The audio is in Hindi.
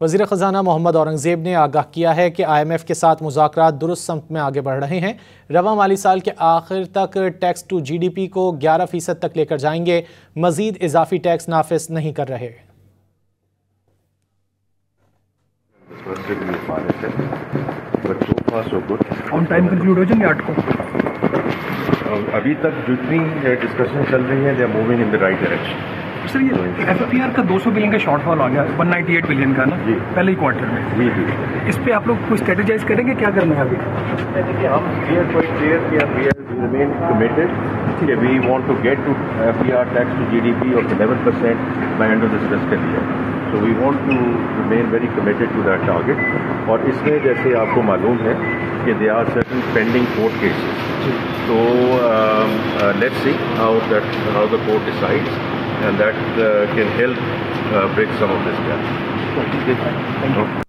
वज़ीर ख़ज़ाना मोहम्मद औरंगज़ेब ने आगाह किया है कि IMF के साथ मुज़ाकरात दुरुस्त समत में आगे बढ़ रहे हैं। रवा माली साल के आखिर तक टैक्स टू GDP को 11% तक लेकर जाएंगे। मज़ीद इजाफी टैक्स नाफिज नहीं कर रहे। ऑन टाइम कंक्लूड हो जाएंगे 8 को। अभी तक जितनी डिस्कशन चल रही है, they are moving in the right direction. Sir, ये FFPR का 200 बिलियन का शॉर्टफॉल आ गया, 198 बिलियन का ना पहले ही क्वार्टर में। जी। इस पे आप लोग कोई स्ट्रेटेजाइज करेंगे, क्या करना है अभी? देखिए, हम रिमेन कमिटेड कि we want to get to FPR tax to GDP of 11% by end of this fiscal year. So we want to remain very committed to that target. और इसमें जैसे आपको मालूम है कि they are certain pending court cases, तो let's see how the court decides and that can help bridge some of this gap.